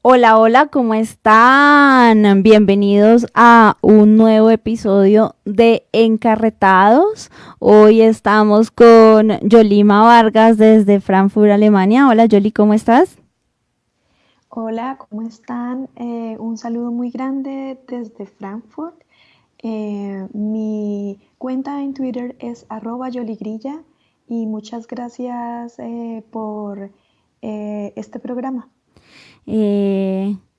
Hola, hola, ¿cómo están? Bienvenidos a un nuevo episodio de Encarretados. Hoy estamos con Yolima Vargas desde Frankfurt, Alemania. Hola, Yoli, ¿cómo estás? Hola, ¿cómo están? Un saludo muy grande desde Frankfurt. Mi cuenta en Twitter es @yoligrilla y muchas gracias por este programa.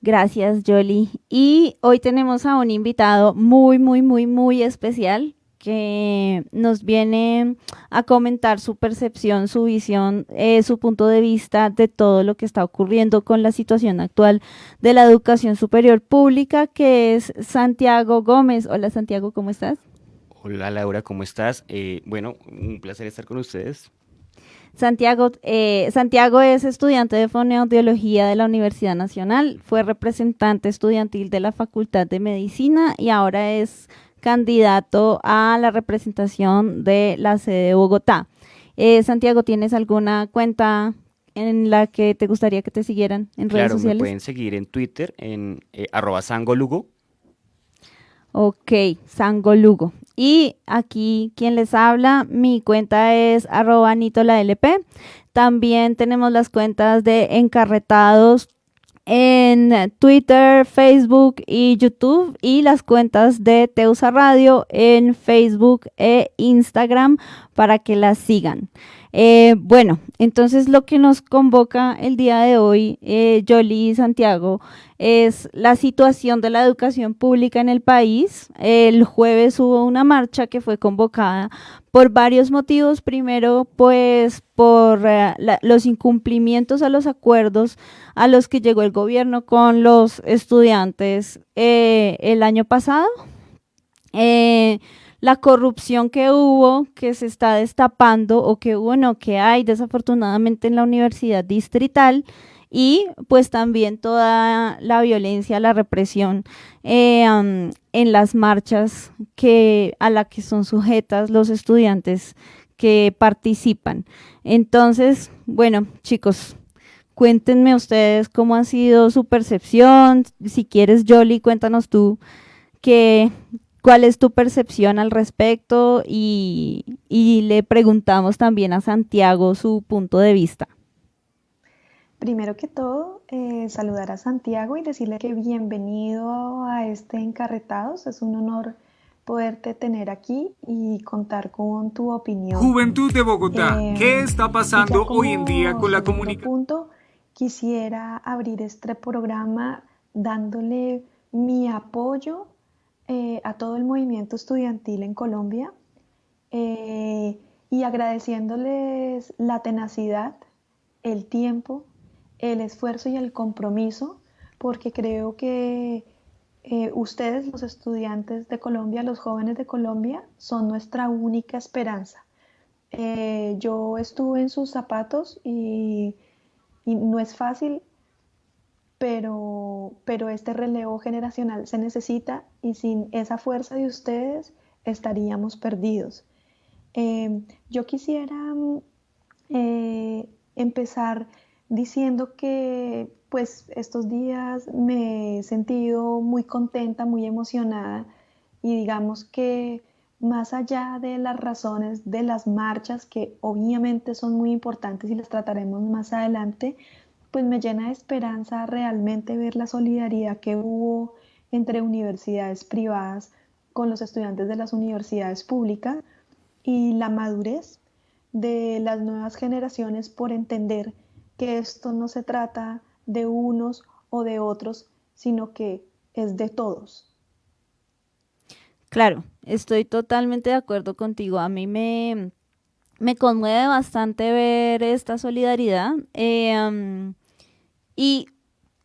Gracias, Yoli. Y hoy tenemos a un invitado muy especial que nos viene a comentar su percepción, su visión, su punto de vista de todo lo que está ocurriendo con la situación actual de la educación superior pública, que es Santiago Gómez. Hola, Santiago, ¿cómo estás? Hola Laura, ¿cómo estás? Bueno, un placer estar con ustedes. Santiago es estudiante de fonoaudiología de la Universidad Nacional, fue representante estudiantil de la Facultad de Medicina y ahora es candidato a la representación de la sede de Bogotá. Santiago, ¿tienes alguna cuenta en la que te gustaría que te siguieran en redes Claro, me sociales? pueden seguir en Twitter en @sangolugo. Ok, Sango Lugo. Y aquí quien les habla, mi cuenta es @nitolalp. También tenemos las cuentas de Encarretados en Twitter, Facebook y YouTube, y las cuentas de Teusa Radio en Facebook e Instagram para que las sigan. Bueno, entonces lo que nos convoca el día de hoy, Yoli y Santiago, es la situación de la educación pública en el país. El jueves hubo una marcha que fue convocada por varios motivos. Primero, pues por los incumplimientos a los acuerdos a los que llegó el gobierno con los estudiantes el año pasado. La corrupción que hubo, que se está destapando o que hubo, no, que hay desafortunadamente en la universidad distrital, y pues también toda la violencia, la represión en las marchas a la que son sujetas los estudiantes que participan. Entonces, bueno, chicos, cuéntenme ustedes cómo ha sido su percepción. Si quieres, Yoli, cuéntanos tú qué, cuál es tu percepción al respecto, y le preguntamos también a Santiago su punto de vista. Primero que todo, saludar a Santiago y decirle que bienvenido a este Encarretados. Es un honor poderte tener aquí y contar con tu opinión. Juventud de Bogotá, ¿qué está Y ya pasando hoy en día como con la segundo comunicación? punto, quisiera abrir este programa dándole mi apoyo a todo el movimiento estudiantil en Colombia y agradeciéndoles la tenacidad, el tiempo, el esfuerzo y el compromiso, porque creo que ustedes, los estudiantes de Colombia, los jóvenes de Colombia, son nuestra única esperanza. Yo estuve en sus zapatos y no es fácil, pero este relevo generacional se necesita y sin esa fuerza de ustedes estaríamos perdidos. Yo quisiera empezar diciendo que pues estos días me he sentido muy contenta, muy emocionada y digamos que más allá de las razones de las marchas, que obviamente son muy importantes y las trataremos más adelante, pues me llena de esperanza realmente ver la solidaridad que hubo entre universidades privadas con los estudiantes de las universidades públicas y la madurez de las nuevas generaciones por entender que esto no se trata de unos o de otros, sino que es de todos. Claro, estoy totalmente de acuerdo contigo. A mí me conmueve bastante ver esta solidaridad. Y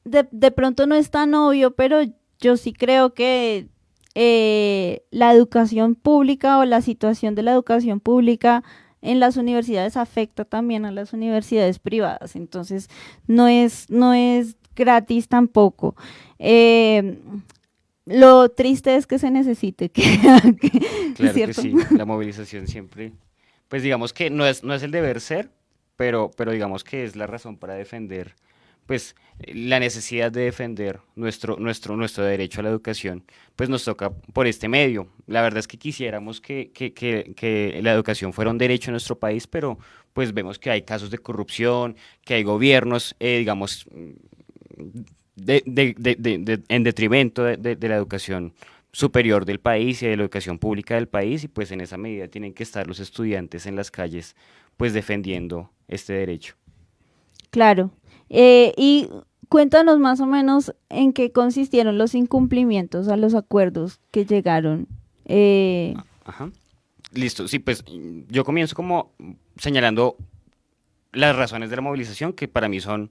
de pronto no es tan obvio, pero yo sí creo que la educación pública o la situación de la educación pública en las universidades afecta también a las universidades privadas, entonces no es gratis tampoco. Eh, lo triste es que se necesite, ¿es Claro que cierto? sí, la movilización siempre, pues digamos que no es el deber ser, pero digamos que es la razón para defender, pues la necesidad de defender nuestro derecho a la educación, pues nos toca por este medio. La verdad es que quisiéramos que la educación fuera un derecho en nuestro país, pero pues vemos que hay casos de corrupción, que hay gobiernos, digamos, en detrimento de la educación superior del país y de la educación pública del país, y pues en esa medida tienen que estar los estudiantes en las calles pues defendiendo este derecho. Claro. Y cuéntanos más o menos en qué consistieron los incumplimientos a los acuerdos que llegaron. Eh, Ajá. Listo, sí, pues yo comienzo como señalando las razones de la movilización, que para mí son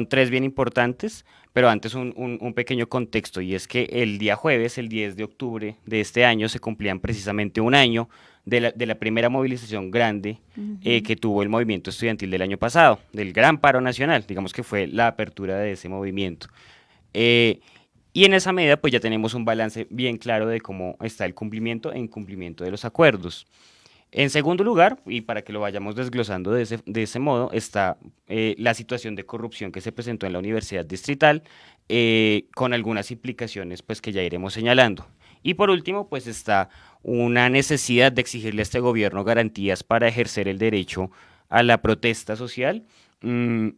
tres bien importantes, pero antes un pequeño contexto, y es que el día jueves, el 10 de octubre de este año, se cumplían precisamente un año de la primera movilización grande Ujú. que tuvo el movimiento estudiantil del año pasado, del Gran Paro Nacional, digamos que fue la apertura de ese movimiento. Eh, y en esa medida, pues ya tenemos un balance bien claro de cómo está el cumplimiento e incumplimiento de los acuerdos. En segundo lugar, y para que lo vayamos desglosando de ese modo, está la situación de corrupción que se presentó en la Universidad Distrital, con algunas implicaciones pues, que ya iremos señalando. Y por último, pues está una necesidad de exigirle a este gobierno garantías para ejercer el derecho a la protesta social. mm,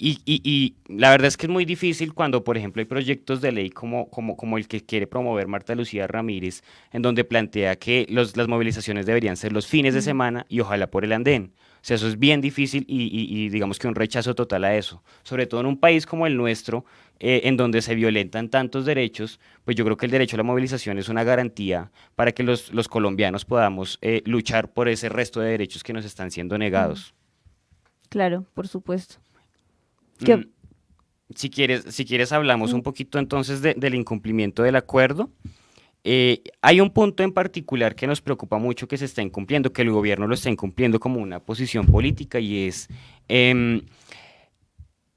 y la verdad es que es muy difícil cuando, por ejemplo, hay proyectos de ley como el que quiere promover Marta Lucía Ramírez, en donde plantea que las movilizaciones deberían ser los fines de Mm. semana y ojalá por el andén. O sea, eso es bien difícil y digamos que un rechazo total a eso. Sobre todo en un país como el nuestro, en donde se violentan tantos derechos, pues yo creo que el derecho a la movilización es una garantía para que los colombianos podamos luchar por ese resto de derechos que nos están siendo Mm. negados. Claro, por supuesto. Mm, Que, si quieres hablamos mm, un poquito entonces del incumplimiento del acuerdo. Hay un punto en particular que nos preocupa mucho que se está incumpliendo, que el gobierno lo está incumpliendo como una posición política, y es em,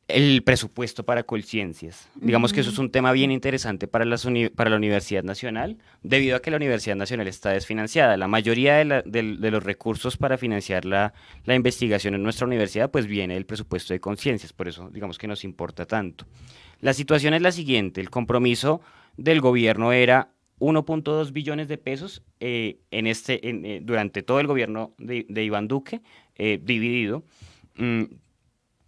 el presupuesto para Colciencias. Digamos que eso es ujú, un tema bien sí. interesante para la Universidad Nacional, debido a que la Universidad Nacional está desfinanciada. La mayoría de los recursos para financiar la investigación en nuestra universidad pues viene del presupuesto de Conciencias, por eso digamos que nos importa tanto. La situación es la siguiente: el compromiso del gobierno era 1.2 billones de pesos durante todo el gobierno de Iván Duque, dividido. mm,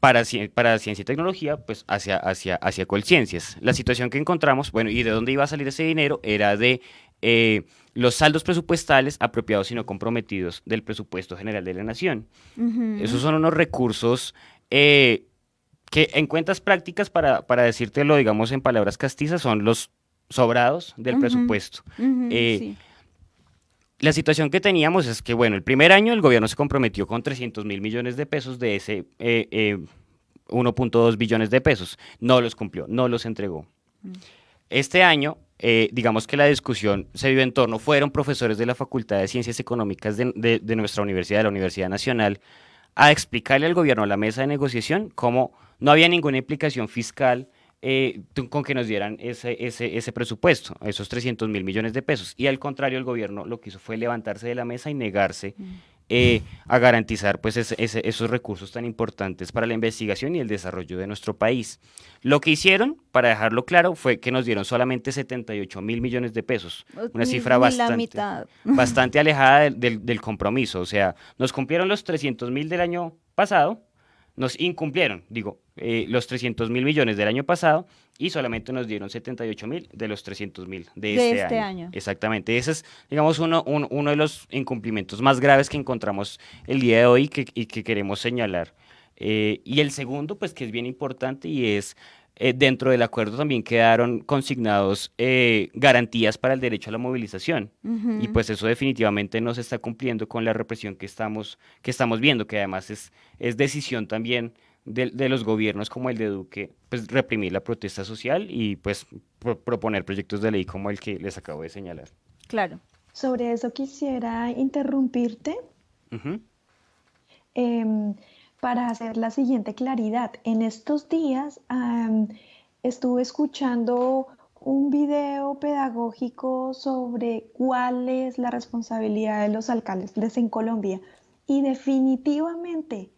para ciencia y tecnología, pues hacia Colciencias. La situación que encontramos, bueno, y de dónde iba a salir ese dinero, era de eh, los saldos presupuestales apropiados y no comprometidos del presupuesto general de la Nación. Esos Ujú, son unos recursos que en cuentas prácticas, para decírtelo, digamos en palabras castizas, son los sobrados del ujú, presupuesto. ujú, Eh, sí. la situación que teníamos es que, bueno, el primer año el gobierno se comprometió con 300.000 millones de pesos de ese 1.2 billones de pesos. No los cumplió, no los entregó. Mm. Este año, digamos que la discusión se dio en torno, fueron profesores de la Facultad de Ciencias Económicas de nuestra universidad, de la Universidad Nacional, a explicarle al gobierno, a la mesa de negociación, cómo no había ninguna implicación fiscal con que nos dieran ese presupuesto, esos 300.000 millones de pesos. Y al contrario, el gobierno lo que hizo fue levantarse de la mesa y negarse Mm. a garantizar pues esos recursos tan importantes para la investigación y el desarrollo de nuestro país. Lo que hicieron, para dejarlo claro, fue que nos dieron solamente 78.000 millones de pesos, una Ni, cifra ni la bastante, mitad. bastante alejada del compromiso. O sea, nos cumplieron los 300.000 del año pasado, nos incumplieron, digo, los 300.000 millones del año pasado, y solamente nos dieron 78.000 de los 300.000 de De este este año. año. Exactamente, ese es, digamos, uno de los incumplimientos más graves que encontramos el día de hoy y que queremos señalar. Y el segundo, pues que es bien importante, y es, dentro del acuerdo también quedaron consignados garantías para el derecho a la movilización. Y Ujú. pues eso definitivamente no se está cumpliendo con la represión que estamos viendo, que además es decisión también de los gobiernos como el de Duque, pues reprimir la protesta social y pues proponer proyectos de ley como el que les acabo de señalar. Claro. Sobre eso quisiera interrumpirte. Ujú. para hacer la siguiente claridad. En estos días estuve escuchando un video pedagógico sobre cuál es la responsabilidad de los alcaldes en Colombia y definitivamente,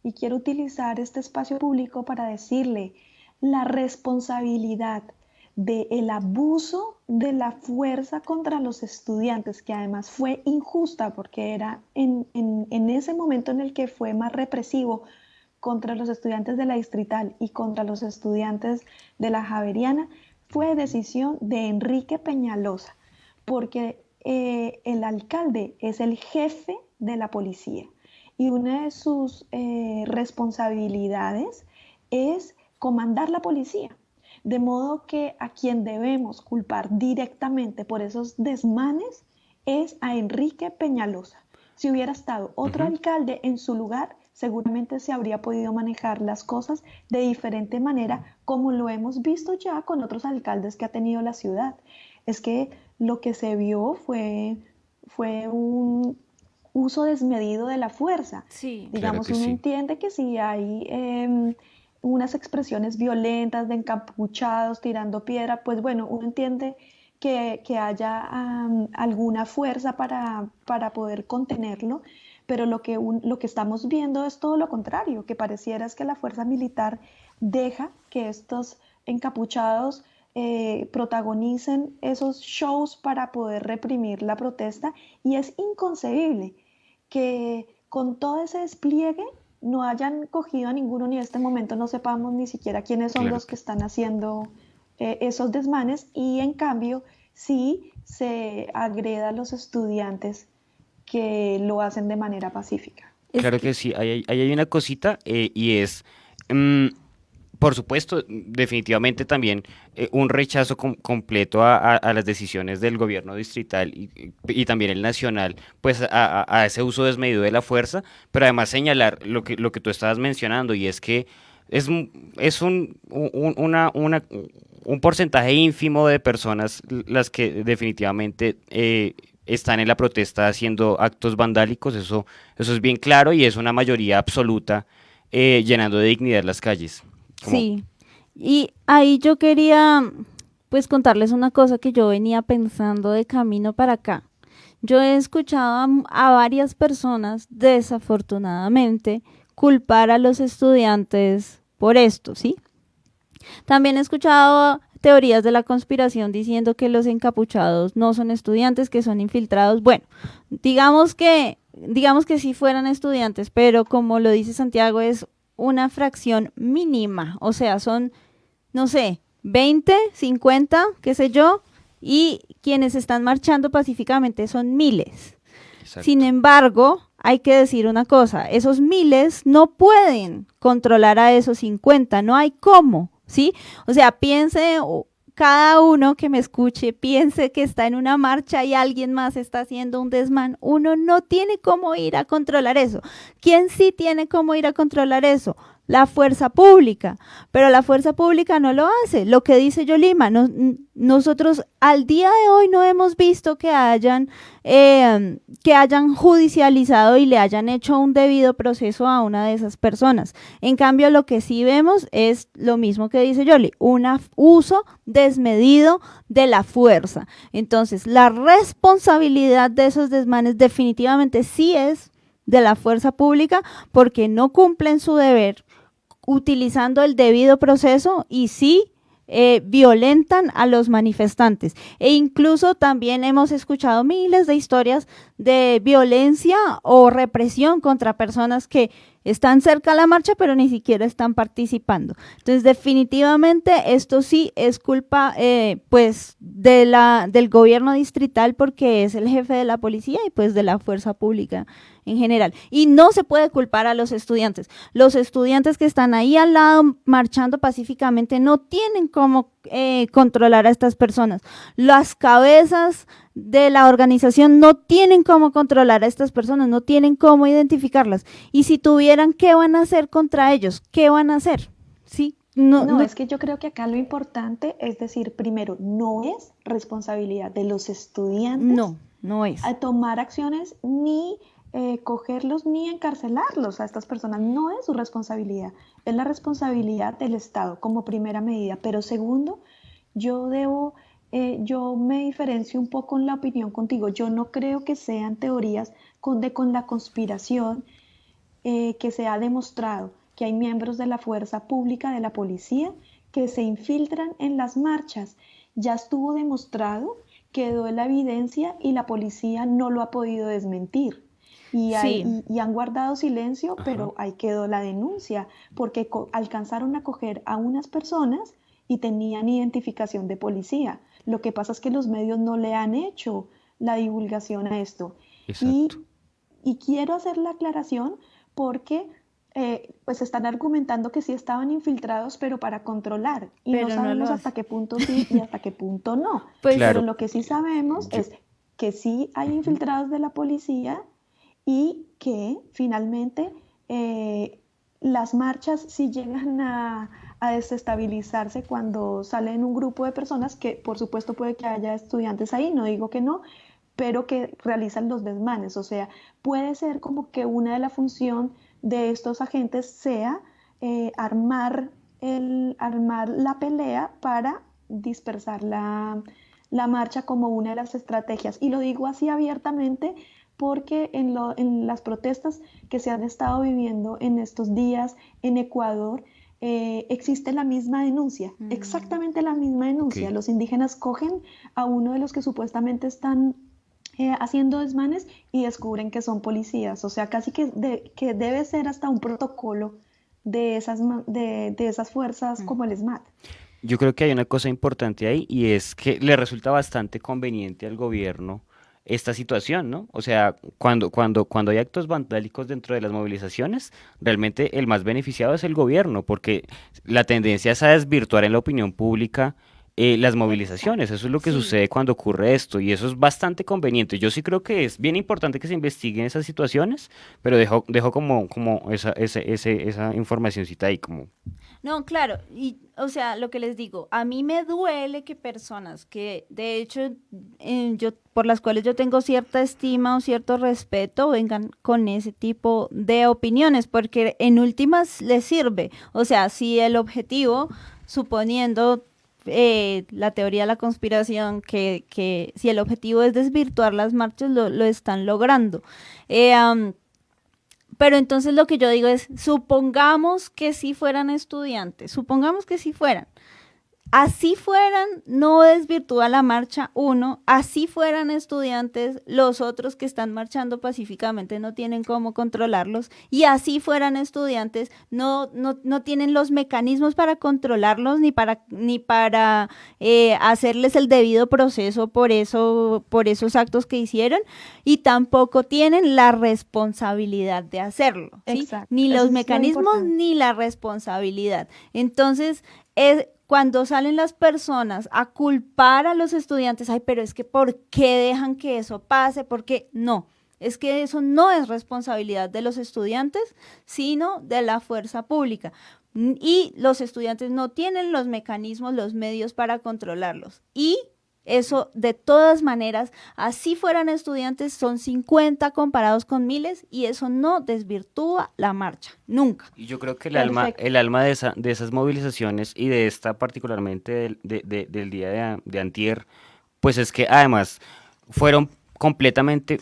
y quiero utilizar este espacio público para decirle, la responsabilidad del abuso de la fuerza contra los estudiantes, que además fue injusta porque era en ese momento en el que fue más represivo contra los estudiantes de la Distrital y contra los estudiantes de la Javeriana, fue decisión de Enrique Peñalosa, porque el alcalde es el jefe de la policía y una de sus responsabilidades es comandar la policía. De modo que a quien debemos culpar directamente por esos desmanes es a Enrique Peñalosa. Si hubiera estado otro alcalde en su lugar, seguramente se habría podido manejar las cosas de diferente manera, como lo hemos visto ya con otros alcaldes que ha tenido la ciudad. Es que lo que se vio fue un uso desmedido de la fuerza. Sí. Digamos, Claro que uno sí. entiende que si hay unas expresiones violentas de encapuchados tirando piedra, pues bueno, uno entiende que haya alguna fuerza para poder contenerlo, pero lo que estamos viendo es todo lo contrario, que pareciera es que la fuerza militar deja que estos encapuchados protagonicen esos shows para poder reprimir la protesta y es inconcebible que con todo ese despliegue no hayan cogido a ninguno ni en este momento no sepamos ni siquiera quiénes son Claro los que que están haciendo esos desmanes y en cambio sí se agreda a los estudiantes que lo hacen de manera pacífica. Es Claro que que sí, ahí hay una cosita y es, mm, por supuesto, definitivamente también un rechazo completo a las decisiones del gobierno distrital y también el nacional, pues a ese uso desmedido de la fuerza, pero además señalar lo que tú estabas mencionando y es que es un porcentaje ínfimo de personas las que definitivamente están en la protesta haciendo actos vandálicos, eso es bien claro y es una mayoría absoluta llenando de dignidad las calles. Como, sí. Y ahí yo quería pues contarles una cosa que yo venía pensando de camino para acá. Yo he escuchado a varias personas, desafortunadamente, culpar a los estudiantes por esto, ¿sí? También he escuchado teorías de la conspiración diciendo que los encapuchados no son estudiantes, que son infiltrados. Bueno, digamos que sí fueran estudiantes, pero como lo dice Santiago, es una fracción mínima, o sea, son, no sé, 20, 50, qué sé yo, y quienes están marchando pacíficamente son miles. Sin exacto. embargo, hay que decir una cosa, esos miles no pueden controlar a esos 50, no hay cómo, ¿sí? O sea, cada uno que me escuche, piense que está en una marcha y alguien más está haciendo un desmán, uno no tiene cómo ir a controlar eso. ¿Quién sí tiene cómo ir a controlar eso? La fuerza pública, pero la fuerza pública no lo hace. Lo que dice Yolima, nosotros al día de hoy no hemos visto que hayan judicializado y le hayan hecho un debido proceso a una de esas personas. En cambio, lo que sí vemos es lo mismo que dice Yoli, un uso desmedido de la fuerza. Entonces, la responsabilidad de esos desmanes definitivamente sí es de la fuerza pública porque no cumplen su deber utilizando el debido proceso y sí violentan a los manifestantes. E incluso también hemos escuchado miles de historias de violencia o represión contra personas que están cerca a la marcha, pero ni siquiera están participando. Entonces, definitivamente, esto sí es culpa, pues, del gobierno distrital porque es el jefe de la policía y, pues, de la fuerza pública en general. Y no se puede culpar a los estudiantes. Los estudiantes que están ahí al lado marchando pacíficamente no tienen cómo controlar a estas personas. Las cabezas de la organización no tienen cómo controlar a estas personas, no tienen cómo identificarlas. Y si tuvieran, ¿qué van a hacer contra ellos? ¿Qué van a hacer? ¿Sí? No, es que yo creo que acá lo importante es decir, primero, no es responsabilidad de los estudiantes no es. a tomar acciones ni cogerlos ni encarcelarlos a estas personas. No es su responsabilidad, es la responsabilidad del Estado como primera medida. Pero segundo, yo me diferencio un poco en la opinión contigo. Yo no creo que sean teorías con la conspiración, que se ha demostrado que hay miembros de la fuerza pública, de la policía, que se infiltran en las marchas. Ya estuvo demostrado, quedó en la evidencia y la policía no lo ha podido desmentir. Sí, Y han guardado silencio, Ajá. pero ahí quedó la denuncia, porque alcanzaron a coger a unas personas y tenían identificación de policía. Lo que pasa es que los medios no le han hecho la divulgación a esto. Exacto. Y, y quiero hacer la aclaración porque pues están argumentando que sí estaban infiltrados, pero para controlar. Y no pero no lo sabemos hace. hasta qué punto sí y hasta qué punto no. Pues Pero Claro, lo que sí sabemos yo, es que sí hay ujú. infiltrados de la policía y que finalmente las marchas sí llegan a desestabilizarse cuando salen un grupo de personas que por supuesto puede que haya estudiantes ahí, no digo que no, pero que realizan los desmanes. O sea, puede ser como que una de la función de estos agentes sea armar la pelea para dispersar la marcha como una de las estrategias. Y lo digo así abiertamente porque en las protestas que se han estado viviendo en estos días en Ecuador, existe la misma denuncia, Mm. exactamente la misma Ok. denuncia. Los indígenas cogen a uno de los que supuestamente están haciendo desmanes y descubren que son policías. O sea, casi que debe ser hasta un protocolo de esas fuerzas Mm. como el SMAT. Yo creo que hay una cosa importante ahí y es que le resulta bastante conveniente al gobierno esta situación, ¿no? O sea, cuando hay actos vandálicos dentro de las movilizaciones, realmente el más beneficiado es el gobierno, porque la tendencia es a desvirtuar en la opinión pública las movilizaciones. Exacto. Eso es lo que Sí, sucede cuando ocurre esto y eso es bastante conveniente. Yo sí creo que es bien importante que se investiguen esas situaciones, pero dejo como esa informacioncita ahí, como... no, claro, y o sea, lo que les digo, a mí me duele que personas que de hecho yo por las cuales yo tengo cierta estima o cierto respeto vengan con ese tipo de opiniones, porque en últimas les sirve. O sea, si el objetivo, suponiendo la teoría de la conspiración, que si el objetivo es desvirtuar las marchas, lo están logrando. Pero entonces lo que yo digo es, supongamos que si fueran estudiantes, supongamos que si fueran, así fueran, no desvirtúa la marcha uno, así fueran estudiantes, los otros que están marchando pacíficamente no tienen cómo controlarlos, y así fueran estudiantes, no tienen los mecanismos para controlarlos ni para hacerles el debido proceso por esos actos que hicieron, y tampoco tienen la responsabilidad de hacerlo, ¿sí? Exacto. Ni Eso los es lo mecanismos importante. ni la responsabilidad. Entonces, es cuando salen las personas a culpar a los estudiantes, ay, pero es que ¿por qué dejan que eso pase? ¿Por qué? No, es que eso no es responsabilidad de los estudiantes, sino de la fuerza pública. Y los estudiantes no tienen los mecanismos, los medios para controlarlos. Y eso, de todas maneras, así fueran estudiantes, son 50 comparados con miles y eso no desvirtúa la marcha, nunca. Y yo creo que Perfecto. el alma de esas movilizaciones y de esta particularmente del día de antier, pues es que además fueron completamente,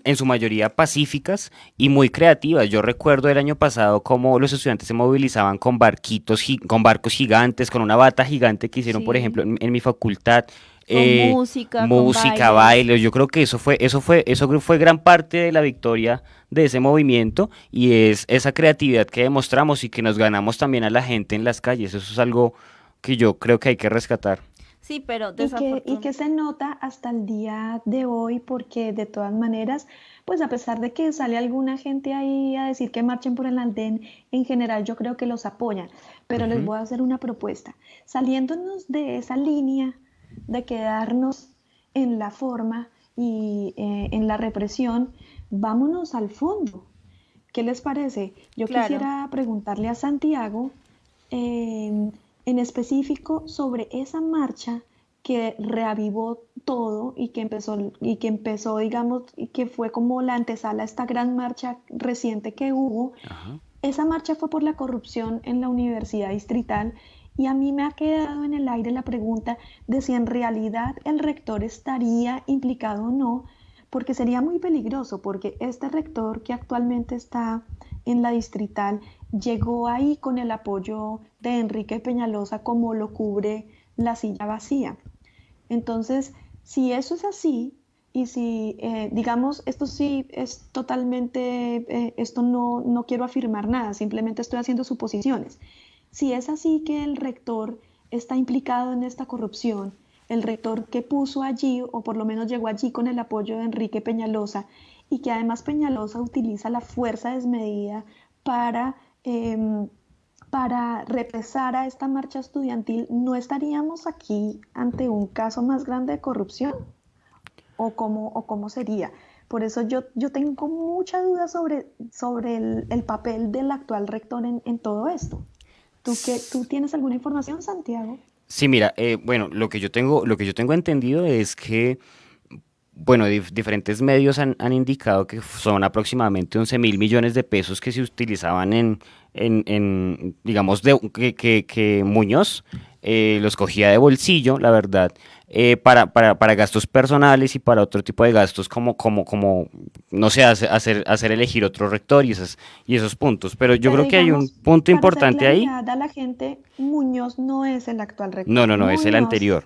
en su mayoría pacíficas y muy creativas. Yo recuerdo el año pasado cómo los estudiantes se movilizaban con con barcos gigantes, con una bata gigante que hicieron, por ejemplo, Sí, en mi facultad. con eh, música, con Música, bailes. bailes, yo creo que eso fue gran parte de la victoria de ese movimiento y es esa creatividad que demostramos y que nos ganamos también a la gente en las calles. Eso es algo que yo creo que hay que rescatar. Sí, pero Y que se nota hasta el día de hoy, porque de todas maneras, pues a pesar de que sale alguna gente ahí a decir que marchen por el andén, en general yo creo que los apoyan. Pero les Ujú. voy a hacer una propuesta. Saliéndonos de esa línea de quedarnos en la forma y en la represión, vámonos al fondo. ¿Qué les parece? Yo claro. quisiera preguntarle a Santiago, en específico sobre esa marcha que reavivó todo y que empezó, digamos, y que fue como la antesala a esta gran marcha reciente que hubo. Ajá. Esa marcha fue por la corrupción en la Universidad Distrital y a mí me ha quedado en el aire la pregunta de si en realidad el rector estaría implicado o no, porque sería muy peligroso, porque este rector que actualmente está en la Distrital llegó ahí con el apoyo de Enrique Peñalosa como lo cubre la silla vacía. Entonces, si eso es así, y si, digamos, esto sí es totalmente, esto no quiero afirmar nada, simplemente estoy haciendo suposiciones. Si es así que el rector está implicado en esta corrupción, el rector que puso allí, o por lo menos llegó allí con el apoyo de Enrique Peñalosa, y que además Peñalosa utiliza la fuerza desmedida para, em, para represar a esta marcha estudiantil, ¿no estaríamos aquí ante un caso más grande de corrupción? O cómo sería? Por eso yo tengo mucha duda sobre el papel del actual rector en todo esto. ¿Tú tienes alguna información, Santiago? Sí, mira, bueno, lo que yo tengo entendido es que, bueno, diferentes medios han indicado que son aproximadamente 11.000 millones de pesos que se utilizaban digamos, que Muñoz los cogía de bolsillo, la verdad, para gastos personales y para otro tipo de gastos como no sé, hacer elegir otro rector y esos puntos. Pero yo Pero creo que hay un digamos, punto para hacer importante ahí. claridad a la gente, Muñoz no es el actual No, rector. no, no, es el Muñoz, anterior.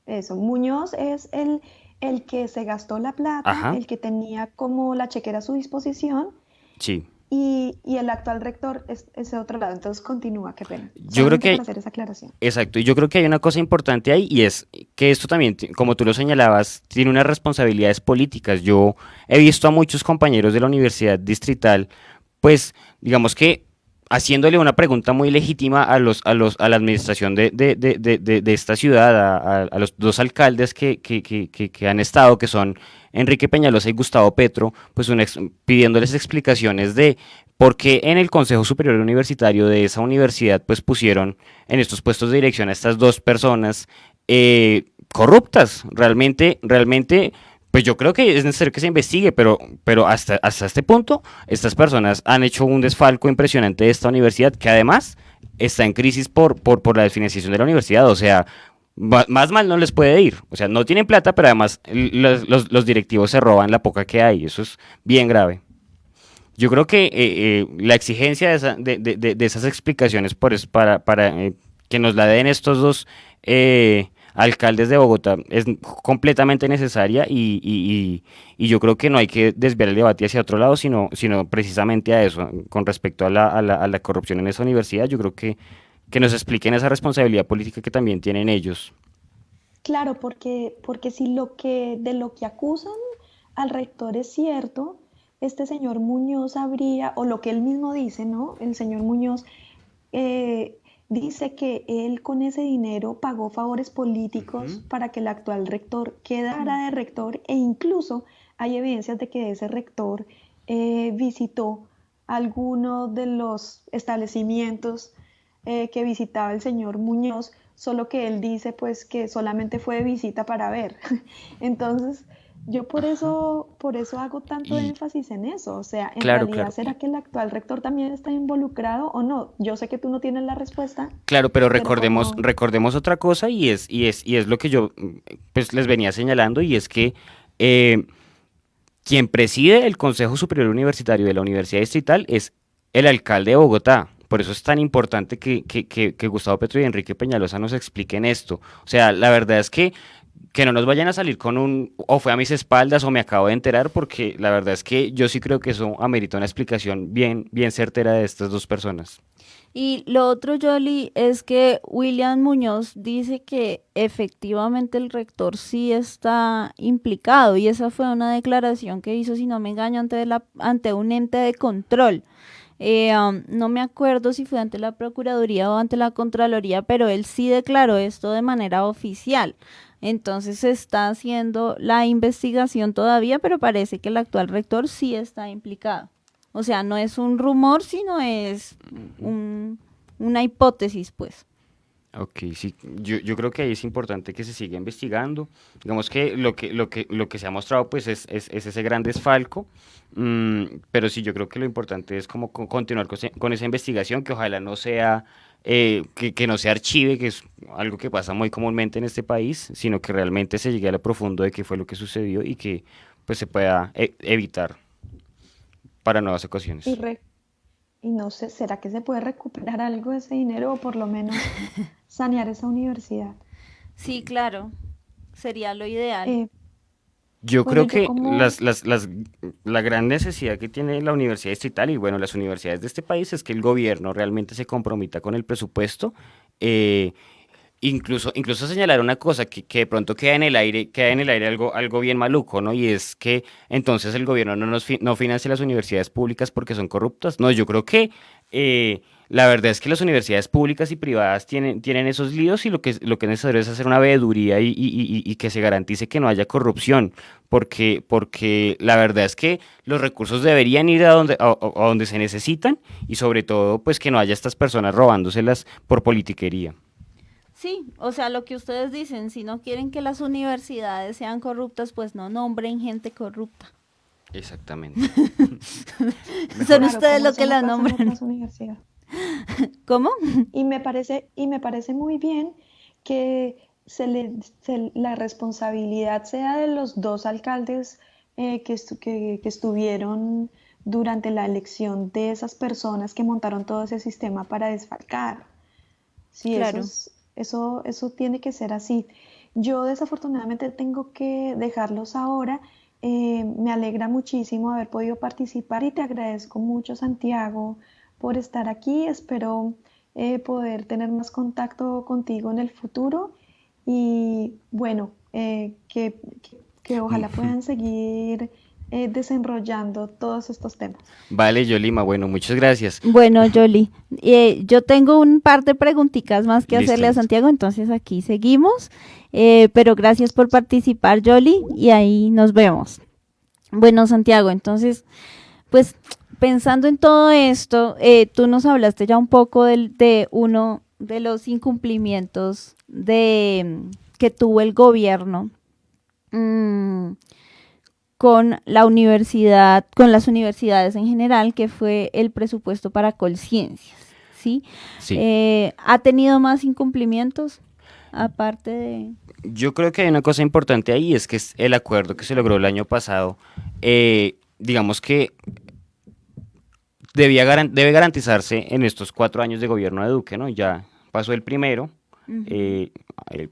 eso, Muñoz es el que se gastó la plata, Ajá, el que tenía como la chequera a su disposición sí. y el actual rector es ese otro lado. Entonces continúa, qué pena. Yo creo Solamente que para hacer esa aclaración. exacto, y yo creo que hay una cosa importante ahí y es que esto también, como tú lo señalabas, tiene unas responsabilidades políticas. Yo he visto a muchos compañeros de la Universidad Distrital, pues, digamos que haciéndole una pregunta muy legítima a la administración de esta ciudad, a los dos alcaldes que han estado, que son Enrique Peñalosa y Gustavo Petro, pues pidiéndoles explicaciones de por qué en el Consejo Superior Universitario de esa universidad, pues pusieron en estos puestos de dirección a estas dos personas corruptas. Realmente, pues yo creo que es necesario que se investigue, pero hasta este punto, estas personas han hecho un desfalco impresionante de esta universidad, que además está en crisis por la desfinanciación de la universidad. O sea, más mal no les puede ir. O sea, no tienen plata, pero además los directivos se roban la poca que hay. Eso es bien grave. Yo creo que la exigencia de esas explicaciones para que nos la den estos dos alcaldes de Bogotá es completamente necesaria y yo creo que no hay que desviar el debate hacia otro lado, sino precisamente a eso, con respecto a la corrupción en esa universidad. Yo creo que nos expliquen esa responsabilidad política que también tienen ellos. Claro, porque si de lo que acusan al rector es cierto, este señor Muñoz habría, o lo que él mismo dice, ¿no? El señor Muñoz eh, dice que él con ese dinero pagó favores políticos Ujú. para que el actual rector quedara de rector e incluso hay evidencias de que ese rector visitó algunos de los establecimientos que visitaba el señor Muñoz, solo que él dice pues que solamente fue de visita para ver. Entonces, yo Ajá. por eso hago tanto Y énfasis en eso. O sea, en claro, realidad, claro. ¿será que el actual rector también está involucrado o no? Yo sé que tú no tienes la respuesta, Claro, pero pero como, recordemos otra cosa y es lo que yo pues les venía señalando y es que eh, quien preside el Consejo Superior Universitario de la Universidad Distrital es el alcalde de Bogotá. Por eso es tan importante que Gustavo Petro y Enrique Peñalosa nos expliquen esto. O sea, la verdad es que no nos vayan a salir con o fue a mis espaldas o me acabo de enterar, porque la verdad es que yo sí creo que eso amerita una explicación bien, bien certera de estas dos personas. Y lo otro, Yoli, es que William Muñoz dice que efectivamente el rector sí está implicado y esa fue una declaración que hizo, si no me engaño, ante un ente de control. No me acuerdo si fue ante la Procuraduría o ante la Contraloría, pero él sí declaró esto de manera oficial. Entonces se está haciendo la investigación todavía, pero parece que el actual rector sí está implicado. O sea, no es un rumor, sino es una hipótesis, pues. Ok, sí, yo creo que ahí es importante que se siga investigando. Digamos que lo que se ha mostrado pues es ese gran desfalco, pero sí, yo creo que lo importante es como continuar con esa investigación, que ojalá no sea, que no se archive, que es algo que pasa muy comúnmente en este país, sino que realmente se llegue a lo profundo de qué fue lo que sucedió y que pues se pueda evitar para nuevas Y, ocasiones. re- y no sé, ¿será que se puede recuperar algo de ese dinero o por lo menos sanear esa universidad? Sí, claro, sería lo ideal. Eh, Yo bueno, creo yo que como, la gran necesidad que tiene la Universidad Distrital y bueno, las universidades de este país es que el gobierno realmente se comprometa con el presupuesto. eh, incluso señalar una cosa que de pronto queda en el aire algo bien maluco, ¿no? Y es que entonces el gobierno no financia las universidades públicas porque son corruptas. No, yo creo que la verdad es que las universidades públicas y privadas tienen esos líos y lo que es necesario es hacer una veeduría y que se garantice que no haya corrupción, porque la verdad es que los recursos deberían ir a donde se necesitan y sobre todo pues que no haya estas personas robándoselas por politiquería. Sí, o sea, lo que ustedes dicen, si no quieren que las universidades sean corruptas, pues no nombren gente corrupta. Exactamente. Son Mejor. claro, ustedes como los eso que no la pasa en nombran. otras universidades. ¿Cómo? Y me parece muy bien que la responsabilidad sea de los dos alcaldes que estuvieron durante la elección de esas personas que montaron todo ese sistema para desfalcar. Sí, Claro. eso tiene que ser así. Yo desafortunadamente tengo que dejarlos ahora. Me alegra muchísimo haber podido participar y te agradezco mucho, Santiago, por estar aquí. Espero poder tener más contacto contigo en el futuro y bueno, que ojalá puedan seguir desenrollando todos estos temas. Vale, Yolima, bueno, muchas gracias. Bueno, Yoli, yo tengo un par de preguntitas más que Listo, hacerle a listo. Santiago, entonces aquí seguimos. Pero gracias por participar, Yoli, y ahí nos vemos. Bueno, Santiago, entonces, pues pensando en todo esto, tú nos hablaste ya un poco de uno de los incumplimientos que tuvo el gobierno mm, con la universidad, con las universidades en general, que fue el presupuesto para Colciencias, ¿sí? Sí, ¿Ha tenido más incumplimientos aparte de...? yo creo que hay una cosa importante ahí, es que es el acuerdo que se logró el año pasado, digamos que debe garantizarse en estos 4 años de gobierno de Duque, ¿no? Ya pasó el primero, Ujú. eh,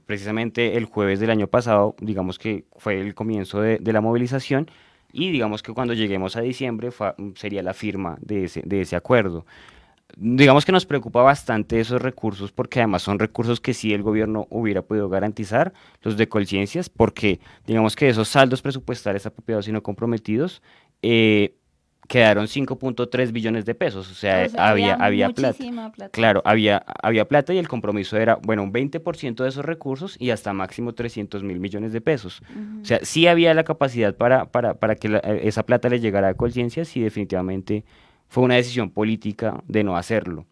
precisamente el jueves del año pasado, digamos que fue el comienzo de la movilización y digamos que cuando lleguemos a diciembre sería la firma de ese acuerdo. Digamos que nos preocupa bastante esos recursos porque además son recursos que sí el gobierno hubiera podido garantizar, los de Colciencias, porque digamos que esos saldos presupuestales apropiados y no comprometidos eh, quedaron 5.3 billones de pesos, o O sea, sea, había, había había plata. muchísima plata. Claro, había plata y el compromiso era, bueno, un 20% de esos recursos y hasta máximo 300.000 millones de pesos. O Ujú. sea, sí había la capacidad para que esa plata le llegara a Colciencias y definitivamente fue una decisión política de no hacerlo.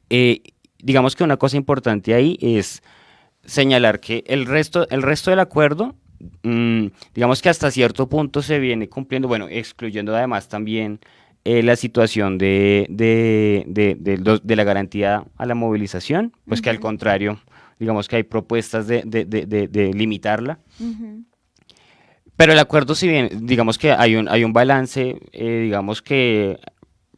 Eh, digamos que una cosa importante ahí es señalar que el resto del acuerdo, digamos que hasta cierto punto se viene cumpliendo, bueno, excluyendo además también la situación de la garantía a la movilización, pues que al Ujú. contrario, digamos que hay propuestas de limitarla. Ujú. Pero el acuerdo, si bien, digamos que hay un balance, digamos que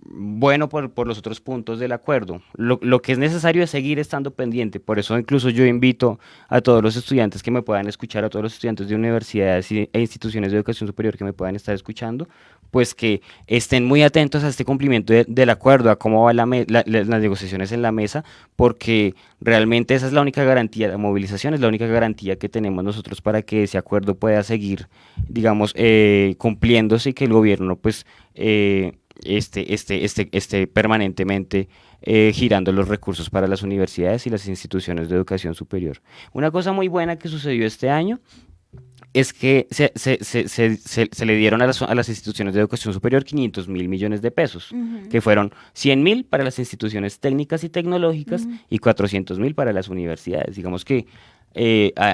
bueno por los otros puntos del acuerdo. Lo que es necesario es seguir estando pendiente. Por eso incluso yo invito a todos los estudiantes que me puedan escuchar, a todos los estudiantes de universidades e instituciones de educación superior que me puedan estar escuchando, pues que estén muy atentos a este cumplimiento del acuerdo, a cómo van las negociaciones en la mesa, porque realmente esa es la única garantía, la movilización es la única garantía que tenemos nosotros para que ese acuerdo pueda seguir, digamos, cumpliéndose y que el gobierno, pues, esté permanentemente girando los recursos para las universidades y las instituciones de educación superior. Una cosa muy buena que sucedió este año es que se le dieron a las instituciones de educación superior 500.000 millones de pesos, que fueron 100.000 para las instituciones técnicas y tecnológicas y 400.000 para las universidades. Digamos que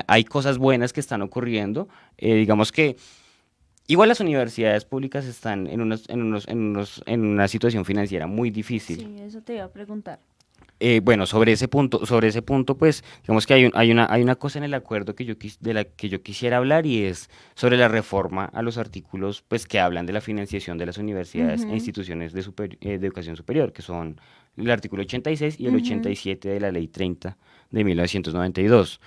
hay cosas buenas que están ocurriendo. Digamos que igual las universidades públicas están en una situación financiera muy difícil. Sí, eso te iba a preguntar. Bueno, sobre ese punto, pues, digamos que hay una cosa en el acuerdo de la que yo quisiera hablar, y es sobre la reforma a los artículos, pues, que hablan de la financiación de las universidades e instituciones de educación superior, que son el artículo 86 y el 87 de la Ley 30 de 1992.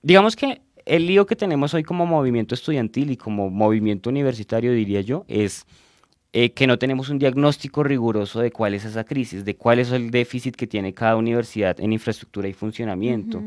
Digamos que el lío que tenemos hoy como movimiento estudiantil y como movimiento universitario, diría yo, es que no tenemos un diagnóstico riguroso de cuál es esa crisis, de cuál es el déficit que tiene cada universidad en infraestructura y funcionamiento.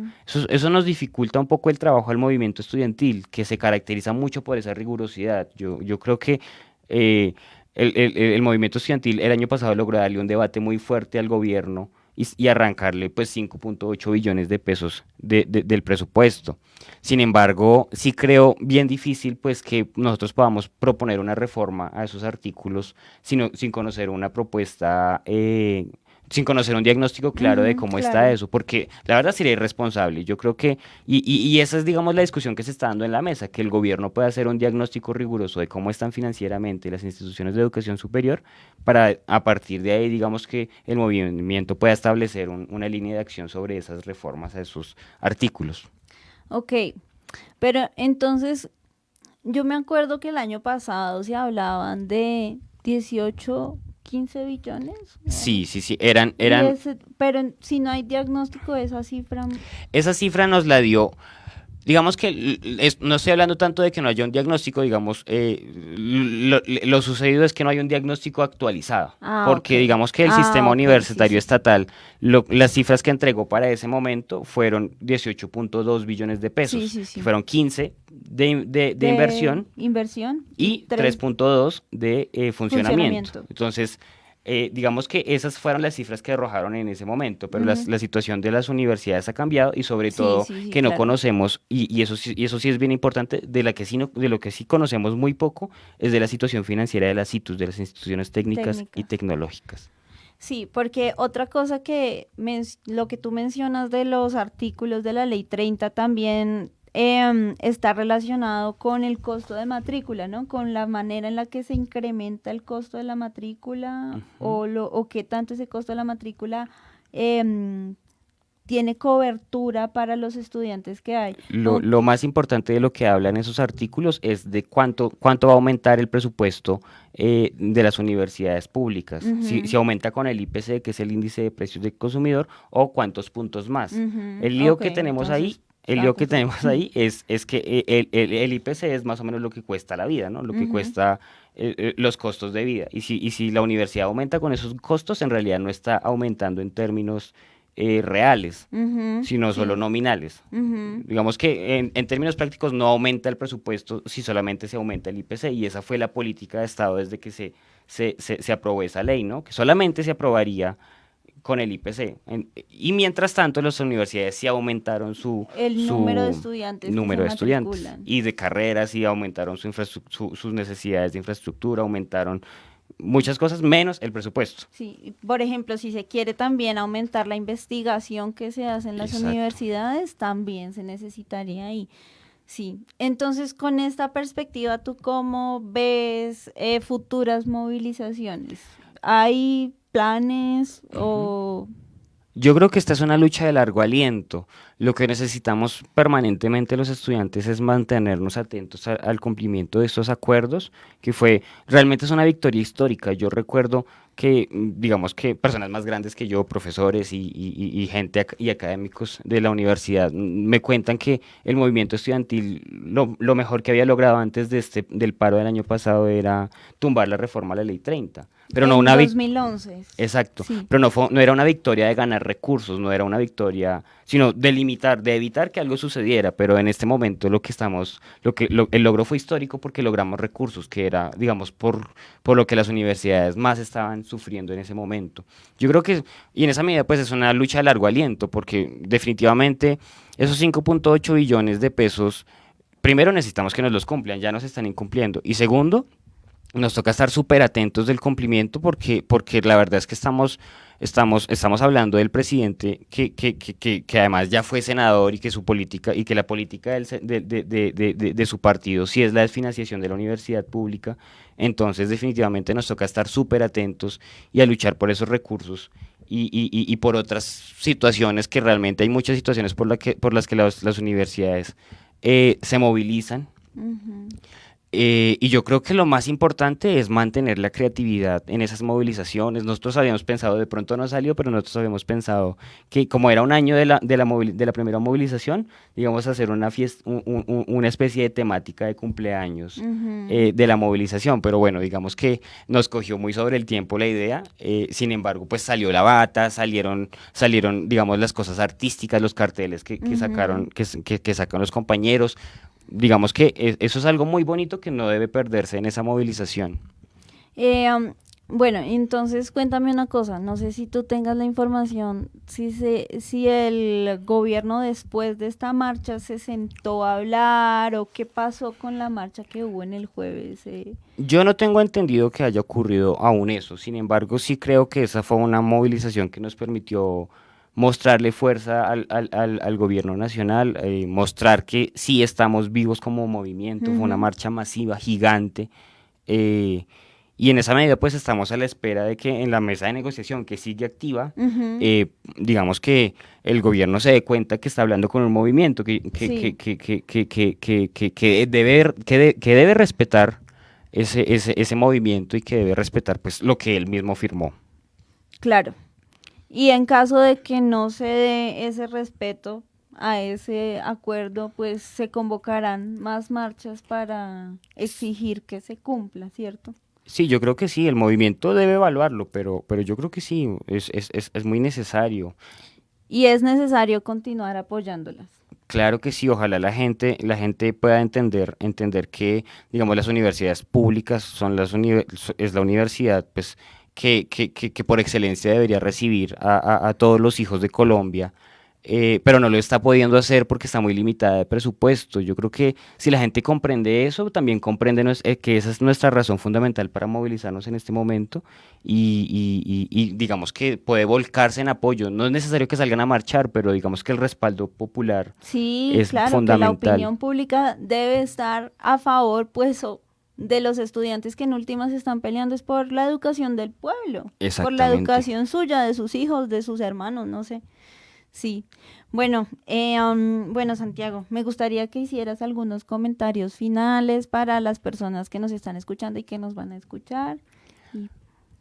Eso nos dificulta un poco el trabajo al movimiento estudiantil, que se caracteriza mucho por esa rigurosidad. Yo creo que el movimiento estudiantil el año pasado logró darle un debate muy fuerte al gobierno y arrancarle pues 5.8 billones de pesos del presupuesto. Sin embargo, sí creo bien difícil pues que nosotros podamos proponer una reforma a esos artículos sin conocer una propuesta, sin conocer un diagnóstico claro de cómo está Claro. eso, porque la verdad sería irresponsable. Yo creo que, y esa es, digamos, la discusión que se está dando en la mesa, que el gobierno pueda hacer un diagnóstico riguroso de cómo están financieramente las instituciones de educación superior, para a partir de ahí, digamos, que el movimiento pueda establecer una línea de acción sobre esas reformas a esos artículos. Ok, pero entonces yo me acuerdo que el año pasado se hablaban de 18, 15 billones. Sí, Pero si no hay diagnóstico de esa cifra. esa cifra nos la dio. Digamos que no estoy hablando tanto de que no haya un diagnóstico, digamos, lo sucedido es que no hay un diagnóstico actualizado, porque Ok. digamos que el sistema Ok, universitario sí. estatal, las cifras que entregó para ese momento fueron 18.2 billones de pesos, Sí. que fueron 15 de inversión Inversión y tres 3.2 de funcionamiento. funcionamiento. Entonces, digamos que esas fueron las cifras que arrojaron en ese momento, pero la situación de las universidades ha cambiado, y sobre todo Sí, que no claro. conocemos, y eso sí es bien importante, de lo que sí conocemos muy poco, es de la situación financiera de las ITUs, de las instituciones técnicas y Técnicas. tecnológicas. Sí, porque otra cosa que lo que tú mencionas de los artículos de la Ley 30 también está relacionado con el costo de matrícula, ¿no? Con la manera en la que se incrementa el costo de la matrícula, o qué tanto ese costo de la matrícula tiene cobertura para los estudiantes que hay. Lo más importante de lo que hablan esos artículos es de cuánto va a aumentar el presupuesto de las universidades públicas. Si aumenta con el IPC, que es el índice de precios del consumidor, o cuántos puntos más. El lío que tenemos ahí, es que el IPC es más o menos lo que cuesta la vida, ¿no? Lo que cuesta los costos de vida. Y si la universidad aumenta con esos costos, en realidad no está aumentando en términos reales, sino solo nominales. Digamos que en términos prácticos no aumenta el presupuesto si solamente se aumenta el IPC, y esa fue la política de Estado desde que se aprobó esa ley, ¿no? Que solamente se aprobaría con el IPC. Y mientras tanto, las universidades sí aumentaron El número de estudiantes que número se de estudiantes matriculan. y de carreras, y aumentaron sus necesidades de infraestructura, aumentaron muchas cosas, menos el presupuesto. Sí, por ejemplo, si se quiere también aumentar la investigación que se hace en las Exacto. universidades, también se necesitaría ahí. Sí, entonces con esta perspectiva, ¿tú cómo ves futuras movilizaciones? ¿Hay planes o...? Yo creo que esta es una lucha de largo aliento. Lo que necesitamos permanentemente los estudiantes es mantenernos atentos al cumplimiento de estos acuerdos, que realmente es una victoria histórica. Yo recuerdo que, digamos, que personas más grandes que yo, profesores y gente y académicos de la universidad, me cuentan que el movimiento estudiantil, lo mejor que había logrado antes del paro del año pasado era tumbar la reforma a la Ley 30. Pero no en una 2011. Exacto, Sí. pero no era una victoria de ganar recursos, no era una victoria, sino de evitar que algo sucediera. Pero en este momento el logro fue histórico, porque logramos recursos, que era, digamos, por lo que las universidades más estaban sufriendo en ese momento. Yo creo que, y en esa medida, pues es una lucha de largo aliento, porque definitivamente esos 5.8 billones de pesos primero necesitamos que nos los cumplan, ya nos están incumpliendo. Y segundo, nos toca estar súper atentos del cumplimiento porque la verdad es que estamos hablando del presidente que además ya fue senador y que su política y que la política de su partido sí es la desfinanciación de la universidad pública. Entonces definitivamente nos toca estar súper atentos y a luchar por esos recursos y por otras situaciones que realmente hay muchas situaciones por las que las universidades se movilizan. Ujú. Y yo creo que lo más importante es mantener la creatividad en esas movilizaciones. Nosotros habíamos pensado, de pronto no salió, pero nosotros habíamos pensado que como era un año de la primera movilización, íbamos a hacer una fiesta, una especie de temática de cumpleaños Ujú. de la movilización. Pero bueno, digamos que nos cogió muy sobre el tiempo la idea. Sin embargo, pues salió la bata, salieron, digamos, las cosas artísticas, los carteles que Ujú. sacaron, que sacaron los compañeros. Digamos que eso es algo muy bonito que no debe perderse en esa movilización. Eh, um, bueno, entonces cuéntame una cosa, no sé si tú tengas la información, si el gobierno después de esta marcha se sentó a hablar o qué pasó con la marcha que hubo en el jueves. Yo no tengo entendido que haya ocurrido aún eso, sin embargo sí creo que esa fue una movilización que nos permitió mostrarle fuerza al gobierno nacional, mostrar que sí estamos vivos como movimiento, fue una Ujú. marcha masiva, gigante, eh, y en esa medida pues estamos a la espera de que en la mesa de negociación que sigue activa, Ujú. digamos que el gobierno se dé cuenta que está hablando con un movimiento Sí, que debe respetar ese movimiento y que debe respetar pues lo que él mismo firmó. claro. Y en caso de que no se dé ese respeto a ese acuerdo, pues se convocarán más marchas para exigir que se cumpla, ¿cierto? Sí, yo creo que sí, el movimiento debe evaluarlo, pero yo creo que sí, es muy necesario. Y es necesario continuar apoyándolas. Claro que sí, ojalá la gente pueda entender que, digamos, las universidades públicas es la universidad, pues, que por excelencia debería recibir a todos los hijos de Colombia, pero no lo está pudiendo hacer porque está muy limitada de presupuesto. Yo creo que si la gente comprende eso, también comprende que esa es nuestra razón fundamental para movilizarnos en este momento y digamos que puede volcarse en apoyo. No es necesario que salgan a marchar, pero digamos que el respaldo popular Sí, es claro que la fundamental. opinión pública debe estar a favor, pues, de los estudiantes que en últimas están peleando es por la educación del pueblo, por la Exactamente. educación suya, de sus hijos, de sus hermanos, no sé. Sí. Bueno, bueno, Santiago, me gustaría que hicieras algunos comentarios finales para las personas que nos están escuchando y que nos van a escuchar. Y-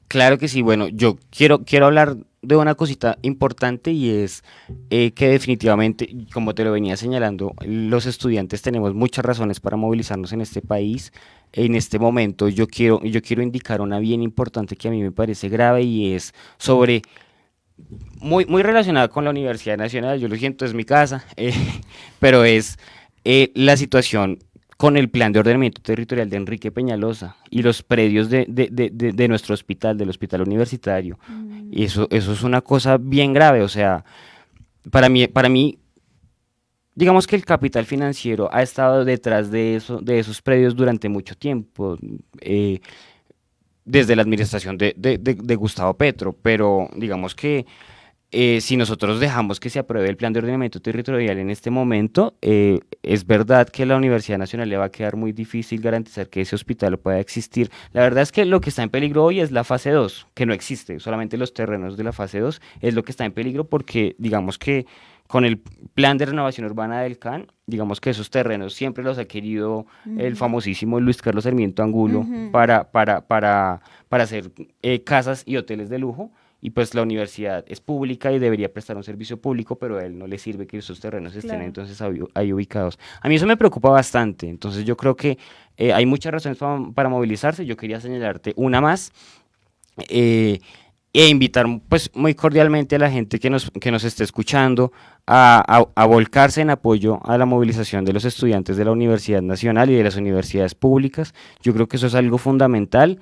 Claro que sí, bueno, yo quiero hablar de una cosita importante y es que definitivamente, como te lo venía señalando, los estudiantes tenemos muchas razones para movilizarnos en este país. En este momento yo quiero indicar una bien importante que a mí me parece grave y es sobre, muy relacionada con la Universidad Nacional, yo lo siento, es mi casa, pero es la situación con el plan de ordenamiento territorial de Enrique Peñalosa y los predios de nuestro hospital, del hospital universitario. Y Mm. eso es una cosa bien grave, o sea, para mí, digamos que el capital financiero ha estado detrás de esos predios durante mucho tiempo, desde la administración de Gustavo Petro, pero digamos que si nosotros dejamos que se apruebe el plan de ordenamiento territorial en este momento, es verdad que a la Universidad Nacional le va a quedar muy difícil garantizar que ese hospital pueda existir. La verdad es que lo que está en peligro hoy es la fase 2 que no existe, solamente los terrenos de la fase 2 es lo que está en peligro porque digamos que con el plan de renovación urbana del CAN, digamos que esos terrenos siempre los ha querido el Ujú. famosísimo Luis Carlos Sarmiento Angulo Ujú. para hacer casas y hoteles de lujo y pues la universidad es pública y debería prestar un servicio público, pero a él no le sirve que esos terrenos estén Claro. entonces ahí ubicados. A mí eso me preocupa bastante, entonces yo creo que hay muchas razones para movilizarse, yo quería señalarte una más, eh, e invitar pues muy cordialmente a la gente que nos esté escuchando a volcarse en apoyo a la movilización de los estudiantes de la Universidad Nacional y de las universidades públicas. Yo creo que eso es algo fundamental,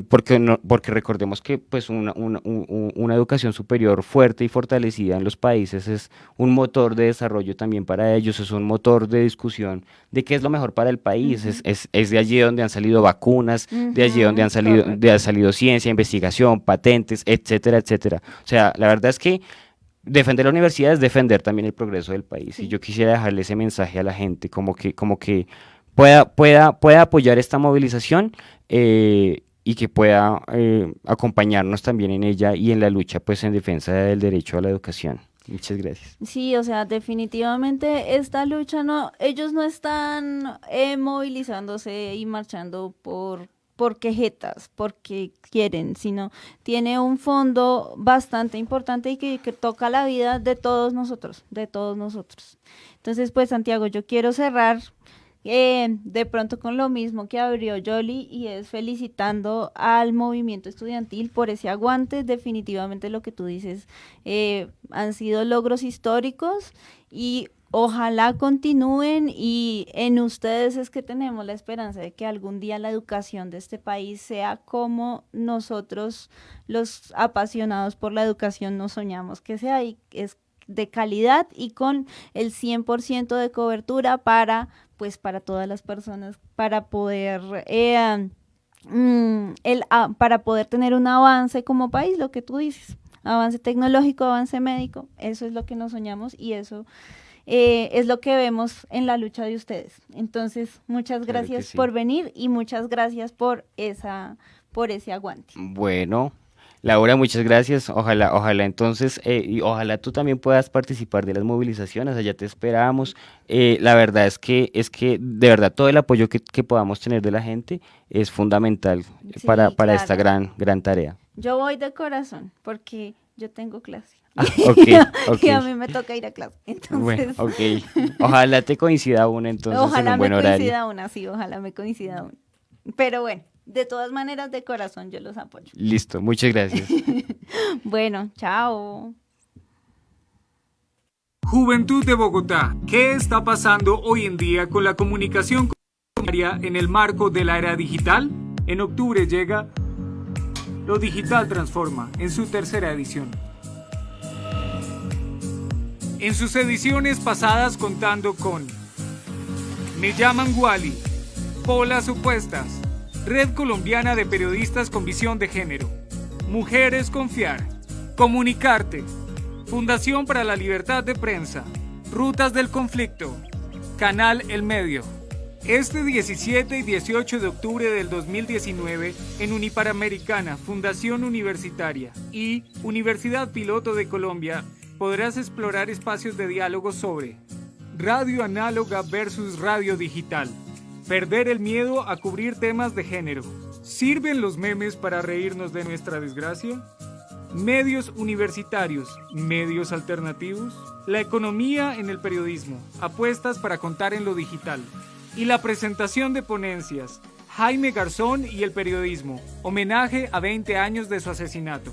porque, porque recordemos que pues una educación superior fuerte y fortalecida en los países es un motor de desarrollo también para ellos, es un motor de discusión de qué es lo mejor para el país, es de allí donde han salido vacunas, de allí donde ha salido ciencia, investigación, patentes, etcétera, etcétera. O sea, la verdad es que defender la universidad es defender también el progreso del país. Sí. Y yo quisiera dejarle ese mensaje a la gente, como que pueda apoyar esta movilización, y que pueda acompañarnos también en ella y en la lucha pues en defensa del derecho a la educación. Muchas gracias. Sí, o sea, definitivamente esta lucha ellos no están movilizándose y marchando por quejetas, porque quieren, sino tiene un fondo bastante importante y que toca la vida de todos nosotros, Entonces, pues, Santiago, yo quiero cerrar de pronto con lo mismo que abrió Yoli, y es felicitando al movimiento estudiantil por ese aguante. Definitivamente lo que tú dices, han sido logros históricos y ojalá continúen, y en ustedes es que tenemos la esperanza de que algún día la educación de este país sea como nosotros, los apasionados por la educación, nos soñamos que sea, y es de calidad y con el 100% de cobertura para todas las personas, para poder para poder tener un avance como país, lo que tú dices, avance tecnológico, avance médico. Eso es lo que nos soñamos, y eso es lo que vemos en la lucha de ustedes. Entonces, muchas gracias por venir, y muchas gracias por ese aguante. Bueno, Laura, muchas gracias. Ojalá entonces, y ojalá tú también puedas participar de las movilizaciones. Allá te esperamos. La verdad es que de verdad todo el apoyo que podamos tener de la gente es fundamental, sí, para claro, esta gran tarea. Yo voy de corazón porque yo tengo clase. Okay. Y a mí me toca ir a clase. Entonces... Bueno, okay. Ojalá te coincida una entonces, ojalá en un buen horario. Ojalá me coincida una. Pero bueno, de todas maneras, de corazón yo los apoyo. Listo, muchas gracias. Bueno, chao. Juventud de Bogotá, ¿qué está pasando hoy en día con la comunicación comunitaria en el marco de la era digital? En octubre llega Lo Digital Transforma en su tercera edición. En sus ediciones pasadas contando con Me llaman Wally, Polas Opuestas, Red Colombiana de Periodistas con Visión de Género, Mujeres Confiar, Comunicarte, Fundación para la Libertad de Prensa, Rutas del Conflicto, Canal El Medio. Este 17 y 18 de octubre del 2019, en Uniparamericana, Fundación Universitaria y Universidad Piloto de Colombia, podrás explorar espacios de diálogo sobre radio análoga versus radio digital, perder el miedo a cubrir temas de género, ¿sirven los memes para reírnos de nuestra desgracia? Medios universitarios, medios alternativos, la economía en el periodismo, apuestas para contar en lo digital, y la presentación de ponencias, Jaime Garzón y el periodismo, homenaje a 20 años de su asesinato.